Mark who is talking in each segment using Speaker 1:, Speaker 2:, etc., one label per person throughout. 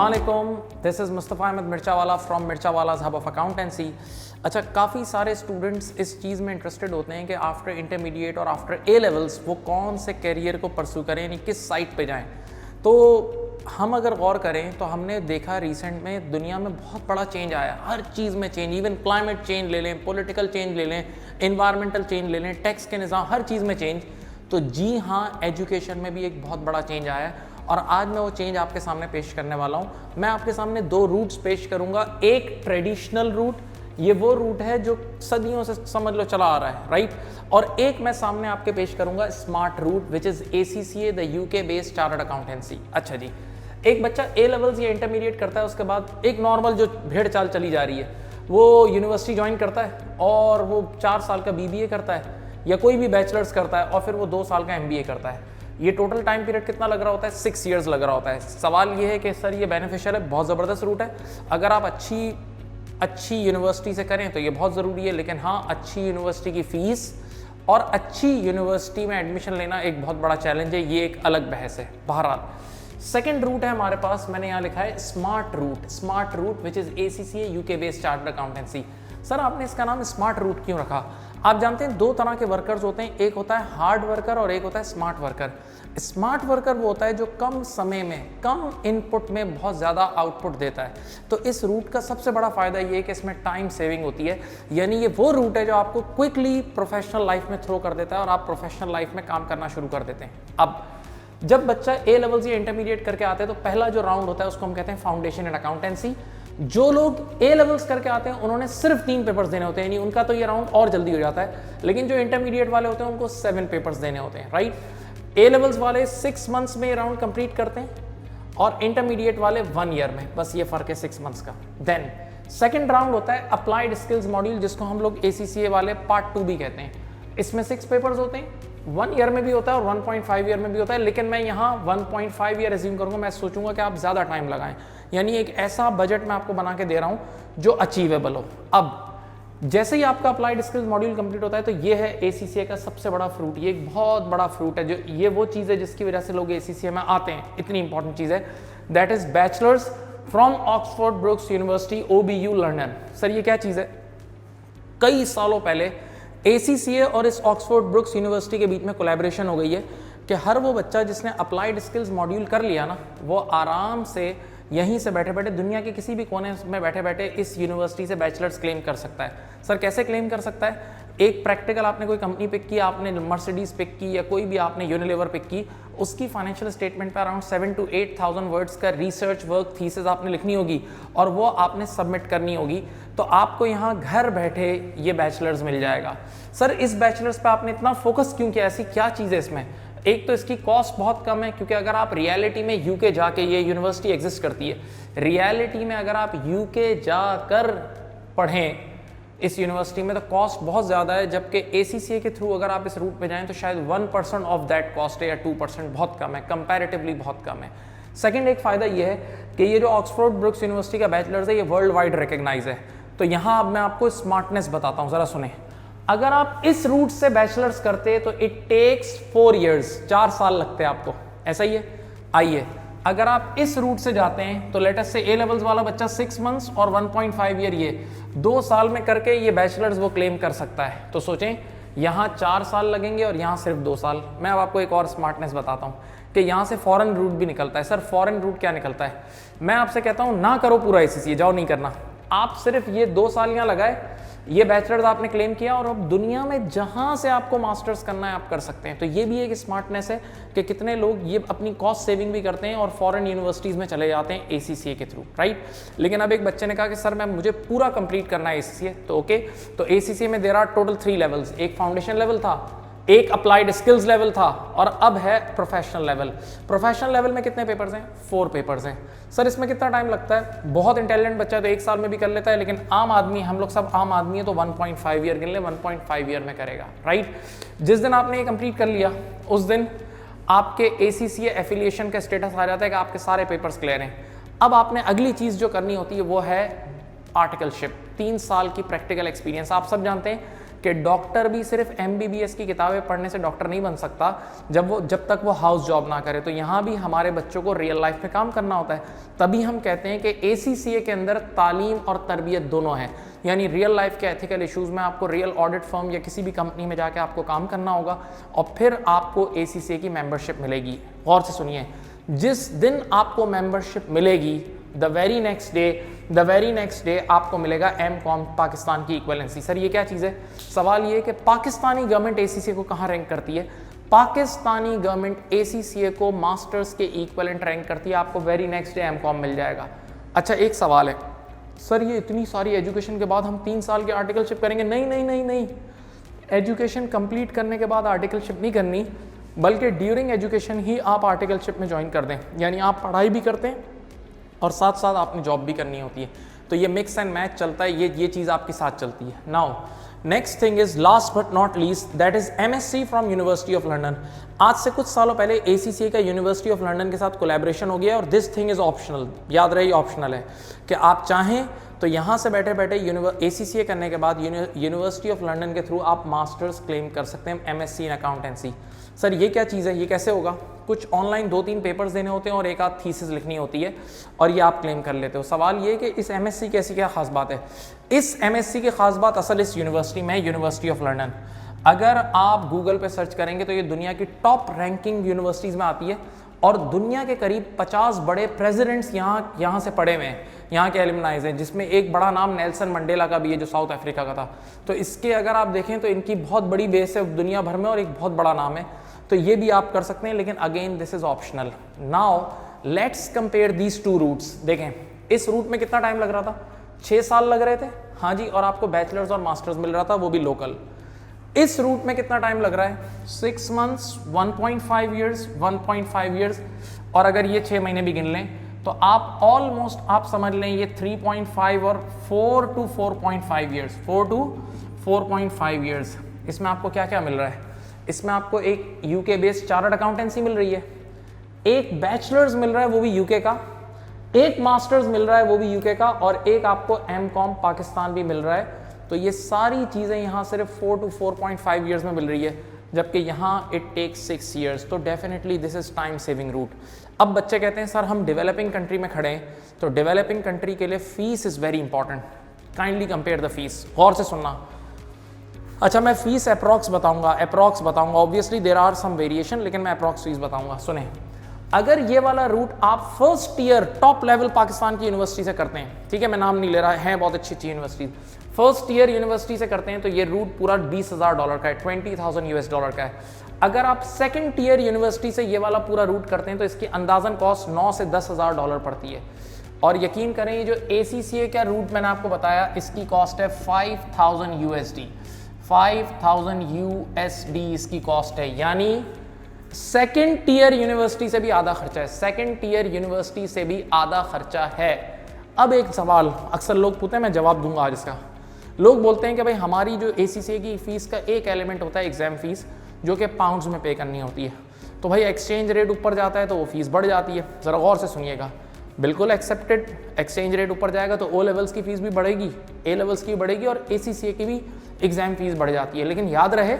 Speaker 1: अस्सलामुअलैकुम, this is Mustafa Ahmed Mirchawala from Mirchawala's hub of accountancy. अच्छा, काफ़ी सारे स्टूडेंट्स इस चीज़ में इंटरेस्टेड होते हैं कि आफ्टर इंटरमीडिएट और आफ्टर ए लेवल्स वो कौन से करियर को परसू करें, यानी किस साइट पे जाएं। तो हम अगर गौर करें तो हमने देखा रिसेंट में दुनिया में बहुत बड़ा चेंज आया, हर चीज़ में चेंज, इवन क्लाइमेट चेंज ले लें, पॉलिटिकल चेंज ले लें, इन्वायरमेंटल चेंज ले लें, टैक्स के निज़ाम, हर चीज़ में चेंज। तो जी हाँ, एजुकेशन में भी एक बहुत बड़ा चेंज आया है और आज मैं वो चेंज आपके सामने पेश करने वाला हूँ। मैं आपके सामने दो रूट्स पेश करूँगा। एक ट्रेडिशनल रूट, ये वो रूट है जो सदियों से समझ लो चला आ रहा है, राइट। और एक मैं सामने आपके पेश करूँगा smart route, which is ACCA, the UK based chartered accountancy. अच्छा जी, एक बच्चा ए लेवल्स या इंटरमीडिएट करता है, उसके बाद एक नॉर्मल जो भेड़ चाल चली जा रही है, वो यूनिवर्सिटी ज्वाइन करता है और वो 4 साल का BBA करता है या कोई भी बैचलर्स करता है और फिर वो 2 साल का MBA करता है। ये टोटल टाइम पीरियड कितना लग रहा होता है? 6 ईयर्स लग रहा होता है। सवाल ये है कि सर ये बेनिफिशियल है, बहुत ज़बरदस्त रूट है। अगर आप अच्छी यूनिवर्सिटी से करें तो ये बहुत ज़रूरी है, लेकिन हाँ, अच्छी यूनिवर्सिटी की फ़ीस और अच्छी यूनिवर्सिटी में एडमिशन लेना एक बहुत बड़ा चैलेंज है, ये एक अलग बहस है। बहरहाल, सेकेंड रूट है हमारे पास, मैंने यहाँ लिखा है smart route which is ACCA UK based chartered accountancy. Sir आपने इसका नाम स्मार्ट रूट क्यों रखा? आप जानते हैं 2 तरह के वर्कर्स होते हैं, एक होता है हार्ड वर्कर और एक होता है स्मार्ट वर्कर। स्मार्ट वर्कर वो होता है जो कम समय में, कम इनपुट में बहुत ज़्यादा आउटपुट देता है। तो इस रूट का सबसे बड़ा फ़ायदा ये है कि इसमें टाइम सेविंग होती है, यानी ये वो रूट है जो आपको क्विकली प्रोफेशनल लाइफ में थ्रो कर देता है और आप प्रोफेशनल लाइफ में काम करना शुरू कर देते हैं। अब जब बच्चा ए लेवल्स या इंटरमीडिएट करके आते हैं तो पहला जो राउंड होता है उसको हम कहते हैं फाउंडेशन इन अकाउंटेंसी। जो लोग ए लेवल्स करके आते हैं उन्होंने सिर्फ 3 पेपर्स देने होते हैं, यानी उनका तो ये राउंड और जल्दी हो जाता है। लेकिन जो इंटरमीडिएट वाले होते हैं उनको 7 पेपर्स देने होते हैं, राइट। ए लेवल्स वाले 6 मंथ्स में ये राउंड कंप्लीट करते हैं और इंटरमीडिएट वाले 1 ईयर में, बस ये फर्क है 6 मंथ्स का। देन सेकेंड राउंड होता है अप्लाइड स्किल्स मॉड्यूल, जिसको हम लोग ACCA वाले पार्ट 2 भी कहते हैं। इसमें 6 पेपर्स होते हैं, 1 ईयर में भी होता है और 1.5 ईयर में भी होता है, लेकिन मैं यहाँ 1.5 ईयर एज्यूम करूँगा। मैं सोचूंगा कि आप ज़्यादा टाइम लगाएं, यानी एक ऐसा बजट मैं आपको बना के दे रहा हूँ जो अचीवेबल हो। अब जैसे ही आपका अप्लाइड स्किल्स मॉड्यूल कंप्लीट होता है तो ये है ACCA का सबसे बड़ा फ्रूट। ये एक बहुत बड़ा फ्रूट है, जो ये वो चीज़ है जिसकी वजह से लोग ACCA में आते हैं। इतनी इंपॉर्टेंट चीज़ है, that is bachelors from Oxford brooks university OBU London. Sir ये क्या चीज़ है? कई सालों पहले ACCA और इस ऑक्सफोर्ड ब्रुक्स यूनिवर्सिटी के बीच में कोलैबोरेशन हो गई है कि हर वो बच्चा जिसने अप्लाइड स्किल्स मॉड्यूल कर लिया ना, वो आराम से यहीं से बैठे बैठे, दुनिया के किसी भी कोने में बैठे बैठे इस यूनिवर्सिटी से बैचलर्स क्लेम कर सकता है। सर कैसे क्लेम कर सकता है? एक प्रैक्टिकल आपने कोई कंपनी पिक की, आपने मर्सिडीज पिक की या कोई भी आपने यूनिलीवर पिक की, उसकी फाइनेंशियल स्टेटमेंट पे अराउंड 7 to 8,000 वर्ड्स का रिसर्च वर्क थीसिस आपने लिखनी होगी और वो आपने सबमिट करनी होगी। तो आपको यहाँ घर बैठे ये बैचलर्स मिल जाएगा। सर इस बैचलर्स पे आपने इतना फोकस क्यों किया? ऐसी क्या चीज़ है इसमें? एक तो इसकी कॉस्ट बहुत कम है, क्योंकि अगर आप रियलिटी में UK जाके, ये यूनिवर्सिटी एग्जिस्ट करती है, रियलिटी में अगर आप UK जाकर पढ़ें इस यूनिवर्सिटी में तो कॉस्ट बहुत ज़्यादा है, जबकि ACCA के थ्रू अगर आप इस रूट पे जाएं तो शायद 1% ऑफ दैट कॉस्ट है या 2%, बहुत कम है, कंपैरेटिवली बहुत कम है। सेकंड एक फ़ायदा ये है कि ये जो ऑक्सफोर्ड ब्रुक्स यूनिवर्सिटी का बैचलर्स है ये वर्ल्ड वाइड रिकग्नाइज है। तो यहाँ अब मैं आपको स्मार्टनेस बताता हूँ, ज़रा सुने। अगर आप इस रूट से बैचलर्स करते तो इट टेक्स 4 ईयर्स, 4 साल लगते हैं आपको, ऐसा ही है। आइए, अगर आप इस रूट से जाते हैं तो लेट अस से ए लेवल्स वाला बच्चा 6 मंथ्स और 1.5 ईयर, ये 2 साल में करके ये बैचलर्स वो क्लेम कर सकता है। तो सोचें, यहाँ 4 साल लगेंगे और यहाँ सिर्फ 2 साल। मैं अब आपको एक और स्मार्टनेस बताता हूँ कि यहाँ से फॉरेन रूट भी निकलता है। सर फॉरेन रूट क्या निकलता है? मैं आपसे कहता हूँ ना करो पूरा ACCA, जाओ, नहीं करना। आप सिर्फ ये 2 साल यहाँ लगाए, ये बैचलर्स आपने क्लेम किया और अब दुनिया में जहां से आपको मास्टर्स करना है आप कर सकते हैं। तो ये भी एक स्मार्टनेस है कि कितने लोग ये अपनी कॉस्ट सेविंग भी करते हैं और फॉरेन यूनिवर्सिटीज़ में चले जाते हैं ACCA के थ्रू, राइट। लेकिन अब एक बच्चे ने कहा कि सर मैं मुझे पूरा कंप्लीट करना है ACCA, तो ओके। तो ACCA में देयर आर टोटल 3 लेवल्स, एक फाउंडेशन लेवल था, एक अप्लाइड स्किल्स लेवल था और अब है प्रोफेशनल लेवल। प्रोफेशनल लेवल में कितने पेपर्स हैं? 4 पेपर्स हैं। सर इसमें कितना टाइम लगता है? बहुत इंटेलिजेंट बच्चा है तो 1 साल में भी कर लेता है, लेकिन आम आदमी, हम लोग सब आम आदमी है तो 1.5 ईयर गिन ले, 1.5 ईयर में करेगा, राइट। जिस दिन आपने ये कंप्लीट कर लिया उस दिन आपके ACCA एफिलिएशन का स्टेटस आ जाता है कि आपके सारे पेपर्स क्लियर हैं। अब आपने अगली चीज़ जो करनी होती है वो है आर्टिकलशिप, 3 साल की प्रैक्टिकल एक्सपीरियंस। आप सब जानते हैं कि डॉक्टर भी सिर्फ MBBS की किताबें पढ़ने से डॉक्टर नहीं बन सकता जब तक वो हाउस जॉब ना करे। तो यहाँ भी हमारे बच्चों को रियल लाइफ में काम करना होता है। तभी हम कहते हैं कि ACCA के अंदर तालीम और तरबियत दोनों है, यानी रियल लाइफ के एथिकल इश्यूज़ में आपको रियल ऑडिट फर्म या किसी भी कंपनी में जाके आपको काम करना होगा और फिर आपको ACCA की मेंबरशिप मिलेगी। गौर से सुनिए, जिस दिन आपको मेंबरशिप मिलेगी द वेरी नेक्स्ट डे आपको मिलेगा MCOM पाकिस्तान की इक्वलेंसी। सर ये क्या चीज़ है? सवाल ये है कि पाकिस्तानी गवर्नमेंट ACCA को कहाँ रैंक करती है? पाकिस्तानी गवर्नमेंट ACCA को मास्टर्स के इक्वलेंट रैंक करती है। आपको वेरी नेक्स्ट डे MCOM मिल जाएगा। अच्छा, एक सवाल है, सर ये इतनी सारी एजुकेशन के बाद हम 3 साल की आर्टिकलशिप करेंगे? नहीं, एजुकेशन कंप्लीट करने के बाद आर्टिकलशिप नहीं करनी, बल्कि ड्यूरिंग एजुकेशन ही आप आर्टिकलशिप में ज्वाइन कर दें, यानी आप पढ़ाई भी करते हैं और साथ साथ आपने जॉब भी करनी होती है। तो ये मिक्स एंड मैच चलता है, ये चीज़ आपके साथ चलती है। Now next thing is last but not least, that is MSc from university of London. आज से कुछ सालों पहले ACCA का यूनिवर्सिटी ऑफ लंदन के साथ कोलैबोरेशन हो गया और दिस थिंग इज ऑप्शनल। याद रहे, ऑप्शनल है कि आप चाहें तो यहाँ से बैठे बैठे ACCA करने के बाद यूनिवर्सिटी ऑफ लंदन के थ्रू आप मास्टर्स क्लेम कर सकते हैं MSc इन अकाउंटेंसी। सर ये क्या चीज़ है, ये कैसे होगा? कुछ ऑनलाइन 2-3 पेपर्स देने होते हैं और एक आध थीसिस लिखनी होती है और ये आप क्लेम कर लेते हो। सवाल ये है कि इस MSc की ऐसी क्या खास बात है? इस MSc की खास बात असल इस यूनिवर्सिटी में, यूनिवर्सिटी ऑफ लंदन। अगर आप गूगल पे सर्च करेंगे तो ये दुनिया की टॉप रैंकिंग यूनिवर्सिटीज़ में आती है और दुनिया के करीब 50 बड़े प्रेसिडेंट्स यहाँ से पढ़े हुए हैं, यहाँ के एलुमनाइज हैं, जिसमें एक बड़ा नाम नेल्सन मंडेला का भी है जो साउथ अफ्रीका का था। तो इसके अगर आप देखें तो इनकी बहुत बड़ी बेस है दुनिया भर में और एक बहुत बड़ा नाम है, तो ये भी आप कर सकते हैं, लेकिन again this is optional. Now let's compare these 2 routes. देखें इस रूट में कितना टाइम लग रहा था? 6 साल लग रहे थे, हाँ जी, और आपको बैचलर्स और मास्टर्स मिल रहा था, वो भी लोकल। इस रूट में कितना टाइम लग रहा है? 6 months, 1.5 years, 1.5 years, और अगर ये 6 महीने भी गिन लें तो आप ऑलमोस्ट आप समझ लें ये 3.5 और 4 to 4.5 years, 4 to 4.5 years। इसमें आपको क्या क्या मिल रहा है? इसमें आपको एक UK बेस्ड चार्टर्ड अकाउंटेंसी मिल रही है, एक बैचलर्स मिल रहा है वो भी UK का, एक मास्टर्स मिल रहा है वो भी UK का, और एक आपको MCOM पाकिस्तान भी मिल रहा है। तो ये सारी चीज़ें यहाँ सिर्फ 4 to 4.5 years में मिल रही है, जबकि यहाँ इट टेक्स 6 years। तो definitely this is time saving route. अब बच्चे कहते हैं सर हम डेवलपिंग कंट्री में खड़े हैं, तो डेवलपिंग कंट्री के लिए fees is very important. Kindly compare the fees, गौर से सुनना। अच्छा, मैं फीस अप्रॉक्स बताऊंगा, obviously there are some variation, लेकिन मैं अप्रॉक्स फीस बताऊंगा। सुने, अगर ये वाला रूट आप first year top level Pakistan की यूनिवर्सिटी से करते हैं, ठीक है, मैं नाम नहीं ले रहा है बहुत अच्छी अच्छी यूनिवर्सिटी, फर्स्ट ईयर यूनिवर्सिटी से करते हैं तो ये रूट पूरा $20,000 का है, $20,000 का है। अगर आप सेकंड टीयर यूनिवर्सिटी से ये वाला पूरा रूट करते हैं तो इसकी अंदाजन कॉस्ट $9,000 से $10,000 पड़ती है। और यकीन करें ये जो ACCA का रूट मैंने आपको बताया इसकी कॉस्ट है $5,000 5,000 इसकी कॉस्ट है, यानी सेकंड टीयर यूनिवर्सिटी से भी आधा खर्चा है, सेकंड टीयर यूनिवर्सिटी से भी आधा खर्चा है। अब एक सवाल अक्सर लोग पूछते हैं, मैं जवाब दूंगा आज इसका। लोग बोलते हैं कि भाई हमारी जो ACCA की फीस का एक एलिमेंट होता है एग्जाम फीस, जो कि पाउंड्स में पे करनी होती है, तो भाई एक्सचेंज रेट ऊपर जाता है तो वो फीस बढ़ जाती है। ज़रा गौर से सुनिएगा, बिल्कुल एक्सेप्टेड, एक्सचेंज रेट ऊपर जाएगा तो O लेवल्स की फीस भी बढ़ेगी, A लेवल्स की बढ़ेगी और ACCA की भी एग्जाम फीस बढ़ जाती है। लेकिन याद रहे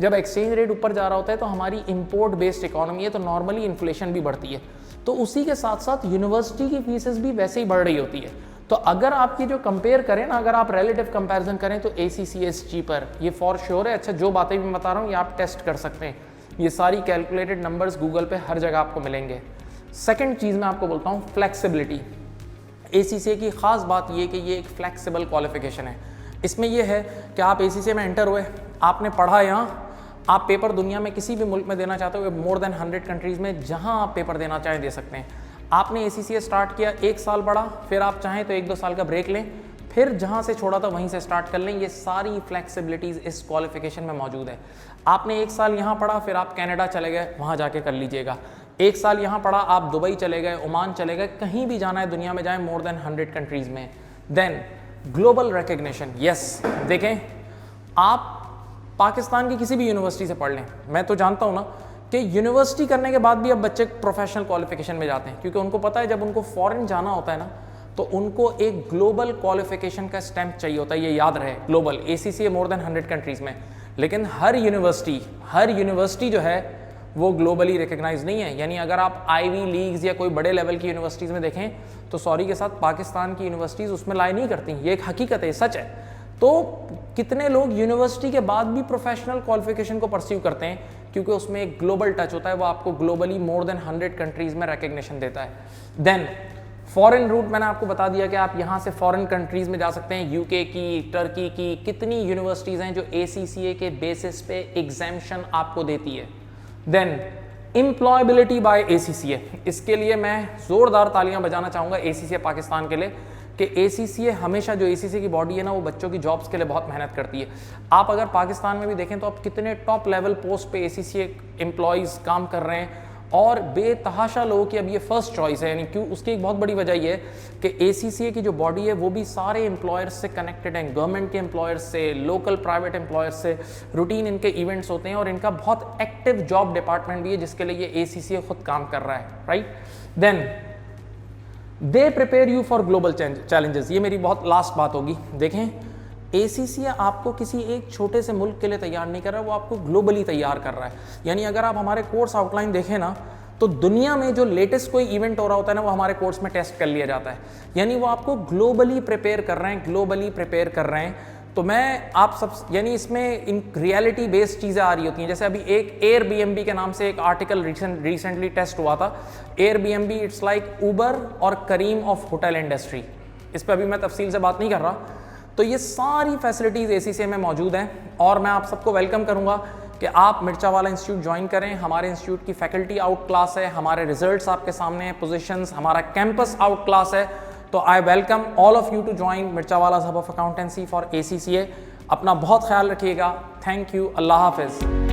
Speaker 1: जब एक्सचेंज रेट ऊपर जा रहा होता है तो हमारी इंपोर्ट बेस्ड इकोनॉमी है, तो नॉर्मली इन्फ्लेशन भी बढ़ती है, तो उसी के साथ साथ यूनिवर्सिटी की फीसेस भी वैसे ही बढ़ रही होती है। तो अगर आपकी जो कंपेयर करें ना, अगर आप रिलेटिव कंपैरिजन करें तो ACCA इज चीपर, ये फॉर श्योर है। अच्छा, जो बातें मैं बता रहा हूँ ये आप टेस्ट कर सकते हैं, ये सारी कैलकुलेटेड नंबर्स गूगल पे हर जगह आपको मिलेंगे। सेकंड चीज़ मैं आपको बोलता हूँ फ्लेक्सिबिलिटी। ACCA की खास बात ये कि ये एक फ्लेक्सिबल क्वालिफिकेशन है। इसमें यह है कि आप ACCA में एंटर हुए, आपने पढ़ा यहाँ, आप पेपर दुनिया में किसी भी मुल्क में देना चाहते हो, मोर देन 100 कंट्रीज़ में जहाँ आप पेपर देना चाहें दे सकते हैं। आपने ACCA स्टार्ट किया, 1 साल पढ़ा, फिर आप चाहें तो 1-2 साल का ब्रेक लें, फिर जहाँ से छोड़ा था वहीं से स्टार्ट कर लें। ये सारी फ्लेक्सिबिलिटीज़ इस क्वालिफिकेशन में मौजूद है। आपने 1 साल यहाँ पढ़ा, फिर आप कनाडा चले गए, वहाँ जाके कर लीजिएगा। 1 साल यहाँ पढ़ा, आप दुबई चले गए, ओमान चले गए, कहीं भी जाना है दुनिया में जाएँ, मोर देन 100 कंट्रीज़ में। देन ग्लोबल रिकग्निशन, यस, देखें आप पाकिस्तान की किसी भी यूनिवर्सिटी से पढ़ लें, मैं तो जानता हूँ ना कि यूनिवर्सिटी करने के बाद भी अब बच्चे प्रोफेशनल क्वालिफिकेशन में जाते हैं, क्योंकि उनको पता है जब उनको फॉरेन जाना होता है ना तो उनको एक ग्लोबल क्वालिफिकेशन का स्टैंप चाहिए होता है, ये याद रहे, global. ACCA more than 100 countries में, लेकिन हर यूनिवर्सिटी जो है वो ग्लोबली रिकग्नाइज नहीं है। यानी अगर आप आईवी लीग्स या कोई बड़े लेवल की यूनिवर्सिटीज़ में देखें तो सॉरी के साथ पाकिस्तान की यूनिवर्सिटीज़ उसमें लाई नहीं करती, ये एक हकीकत है, सच है। तो कितने लोग यूनिवर्सिटी के बाद भी प्रोफेशनल क्वालिफिकेशन को परस्यू करते हैं, क्योंकि उसमें एक ग्लोबल टच होता है, वो आपको ग्लोबली मोर देन 100 कंट्रीज में रिकग्निशन देता है। देन फॉरेन रूट मैंने आपको बता दिया कि आप यहाँ से फॉरेन कंट्रीज में जा सकते हैं, यूके की, टर्की की, कितनी यूनिवर्सिटीज़ हैं जो ACCA के बेसिस पे एग्जामिशन आपको देती है। देन एम्प्लॉयबिलिटी बाय ACCA, इसके लिए मैं ज़ोरदार तालियां बजाना चाहूँगा ACCA पाकिस्तान के लिए कि ACCA हमेशा, जो ACCA की बॉडी है ना, वो बच्चों की जॉब्स के लिए बहुत मेहनत करती है। आप अगर पाकिस्तान में भी देखें तो आप कितने टॉप लेवल पोस्ट पे ACCA एम्प्लॉयज़ काम कर रहे हैं, और बेतहाशा लोगों की अब ये फर्स्ट चॉइस है। यानी क्यों, उसकी एक बहुत बड़ी वजह ये है कि ACCA की जो बॉडी है वो भी सारे एम्प्लॉयर्स से कनेक्टेड हैं, गवर्नमेंट के एम्प्लॉयर्स से, लोकल प्राइवेट एम्प्लॉयर्स से, रूटीन इनके इवेंट्स होते हैं, और इनका बहुत एक्टिव जॉब डिपार्टमेंट भी है जिसके लिए ये ACCA खुद काम कर रहा है, right. Then they prepare you for global challenges, ये मेरी बहुत लास्ट बात होगी। देखें, ACCA आपको किसी एक छोटे से मुल्क के लिए तैयार नहीं कर रहा है, वो आपको ग्लोबली तैयार कर रहा है। यानी अगर आप हमारे कोर्स आउटलाइन देखें ना, तो दुनिया में जो लेटेस्ट कोई इवेंट हो रहा होता है ना, वो हमारे कोर्स में टेस्ट कर लिया जाता है। यानी वो आपको ग्लोबली प्रिपेयर कर रहे हैं, तो मैं आप सब, यानी इसमें इन रियलिटी बेस्ड चीज़ें आ रही होती हैं। जैसे अभी एक Airbnb के नाम से एक आर्टिकल रिसेंटली टेस्ट हुआ था। Airbnb इट्स लाइक उबर और करीम ऑफ होटल इंडस्ट्री। इस पर अभी मैं तफसील से बात नहीं कर रहा। तो ये सारी फैसिलिटीज़ ACCA में मौजूद हैं, और मैं आप सबको वेलकम करूंगा कि आप मिर्चा वाला इंस्टीट्यूट ज्वाइन करें। हमारे इंस्टीट्यूट की फैकल्टी आउट क्लास है, हमारे रिजल्ट्स आपके सामने हैं, पोजीशंस, हमारा कैंपस आउट क्लास है। तो I welcome all of you to join मिर्चा वाला hub of accountancy for ACCA। अपना बहुत ख्याल रखिएगा। Thank you. अल्लाह हाफिज़।